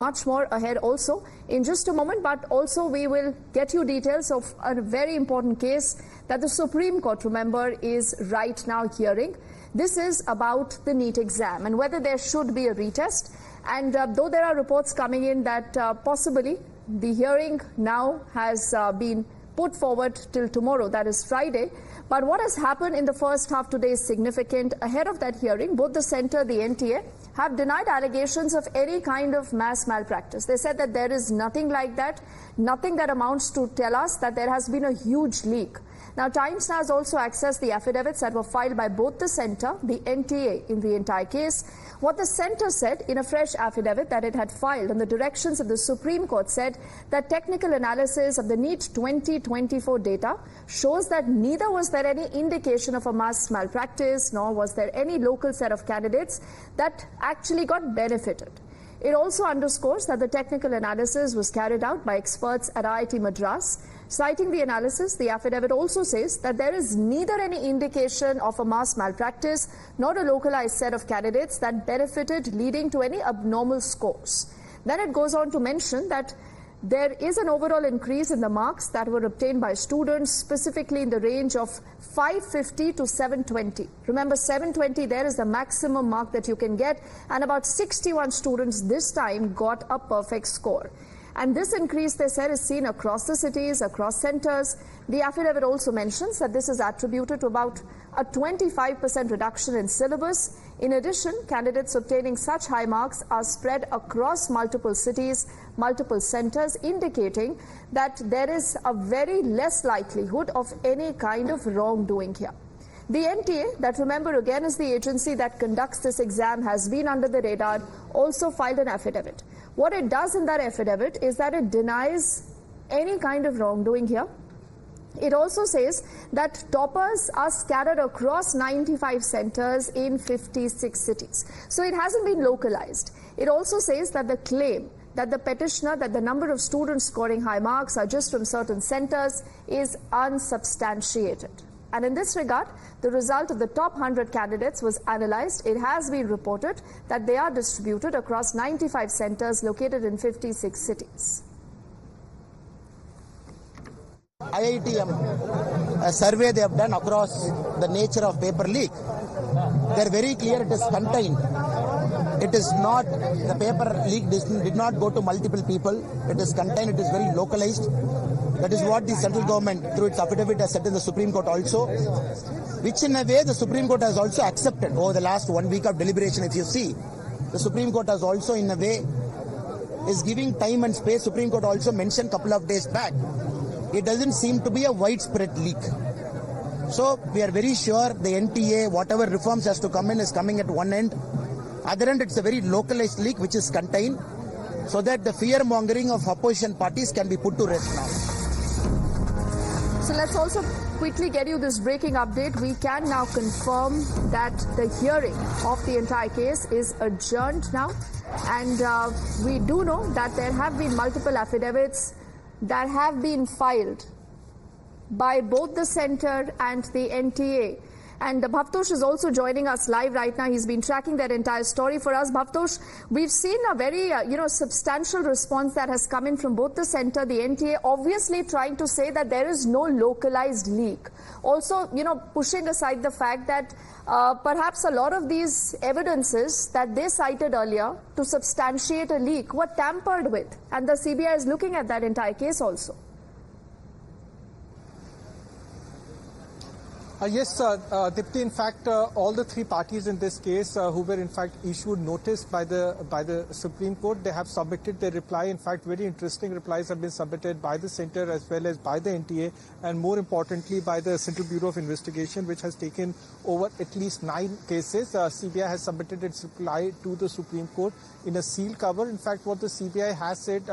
Much more ahead also in just a moment, but also we will get you details of a very important case that the Supreme Court, remember, is right now hearing. This is about the NEET exam and whether there should be a retest. And though there are reports coming in that possibly the hearing now has been put forward till tomorrow, that is Friday. But what has happened in the first half today is significant. Ahead of that hearing, both the centre, the NTA, have denied allegations of any kind of mass malpractice. They said that there is nothing like that, nothing that amounts to tell us that there has been a huge leak. Now, Times now has also accessed the affidavits that were filed by both the centre, the NTA in the entire case. What the centre said in a fresh affidavit that it had filed on the directions of the Supreme Court said that technical analysis of the NEET 2024 data shows that neither was there any indication of a mass malpractice, nor was there any local set of candidates that actually got benefited. It also underscores that the technical analysis was carried out by experts at IIT Madras. Citing the analysis, the affidavit also says that there is neither any indication of a mass malpractice nor a localized set of candidates that benefited, leading to any abnormal scores. Then it goes on to mention that there is an overall increase in the marks that were obtained by students, specifically in the range of 550 to 720. Remember, 720 there is the maximum mark that you can get, and about 61 students this time got a perfect score. And this increase, they said, is seen across the cities, across centres. The affidavit also mentions that this is attributed to about a 25% reduction in syllabus. In addition, candidates obtaining such high marks are spread across multiple cities, multiple centres, indicating that there is a very less likelihood of any kind of wrongdoing here. The NTA, that remember again is the agency that conducts this exam, has been under the radar, also filed an affidavit. What it does in that affidavit is that it denies any kind of wrongdoing here. It also says that toppers are scattered across 95 centres in 56 cities. So it hasn't been localized. It also says that the claim that the petitioner, that the number of students scoring high marks are just from certain centres, is unsubstantiated. And in this regard, the result of the top 100 candidates was analysed. It has been reported that they are distributed across 95 centres located in 56 cities. IITM, a survey they have done across the nature of paper leak, they're very clear it is contained. It is not, the paper leak did not go to multiple people. It is contained, it is very localized. That is what the central government, through its affidavit, has said in the Supreme Court also, which in a way the Supreme Court has also accepted over the last 1 week of deliberation. If you see, the Supreme Court has also in a way is giving time and space. Supreme Court also mentioned a couple of days back, it doesn't seem to be a widespread leak. So we are very sure the NTA, whatever reforms has to come in, is coming at one end. Other end, it's a very localized leak which is contained, so that the fear mongering of opposition parties can be put to rest now. So let's also quickly get you this breaking update. We can now confirm that the hearing of the entire case is adjourned now. And we do know that there have been multiple affidavits that have been filed by both the centre and the NTA. And Bhavtosh is also joining us live right now. He's been tracking that entire story for us. Bhavtosh, we've seen a very, substantial response that has come in from both the centre, the NTA, obviously trying to say that there is no localized leak. Also, pushing aside the fact that perhaps a lot of these evidences that they cited earlier to substantiate a leak were tampered with. And the CBI is looking at that entire case also. Yes, Dipti, in fact, all the three parties in this case who were in fact issued notice by the Supreme Court, they have submitted their reply. In fact, very interesting replies have been submitted by the centre as well as by the NTA, and more importantly by the Central Bureau of Investigation, which has taken over at least 9 cases. CBI has submitted its reply to the Supreme Court in a sealed cover. In fact, what the CBI has said,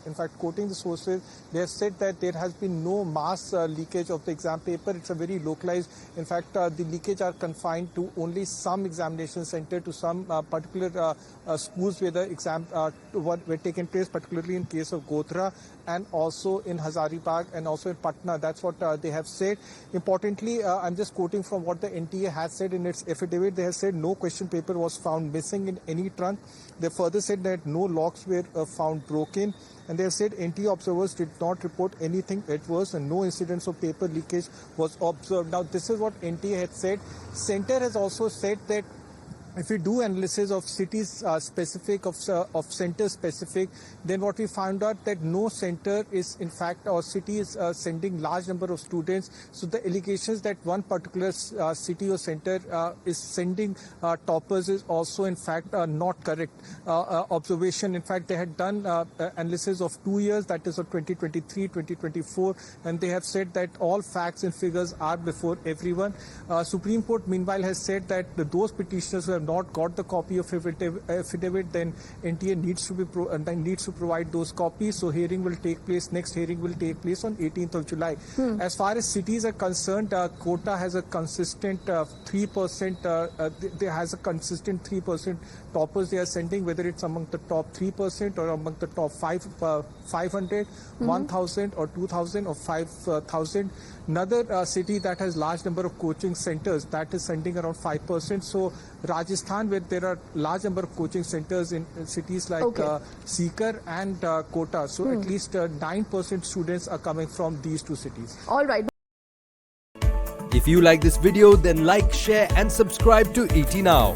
in fact, quoting the sources, they have said that there has been no mass leakage of the exam paper. It's a very local localized. In fact, the leakage are confined to only some examination center, to some particular schools where the exam were taken place, particularly in case of Godhra and also in Hazaribagh and also in Patna. That's what they have said. Importantly, I'm just quoting from what the NTA has said in its affidavit. They have said no question paper was found missing in any trunk. They further said that no locks were found broken. And they have said NTA observers did not report anything adverse and no incidents of paper leakage was observed. Now, this is what NTA had said. Center has also said that if we do analysis of cities specific, of center specific, then what we found out that no center is in fact, or city is sending large number of students. So the allegations that one particular city or center is sending toppers is also in fact not correct observation. In fact, they had done analysis of 2 years, that is of 2023, 2024, and they have said that all facts and figures are before everyone. Supreme Court meanwhile has said that those petitioners who have not got the copy of affidavit, then NTA needs to provide those copies. So hearing will take place. Next hearing will take place on 18th of July. As far as cities are concerned, Kota has a consistent 3%. There has a consistent 3% toppers they are sending, whether it's among the top 3% or among the top 500, 1,000 or 2,000 or 5,000. Another city that has large number of coaching centers, that is sending around 5%. So Rajasthan, where there are large number of coaching centers in cities like Sikar and Kota. So at least 9% students are coming from these two cities. All right. If you like this video, then like, share and subscribe to ET Now.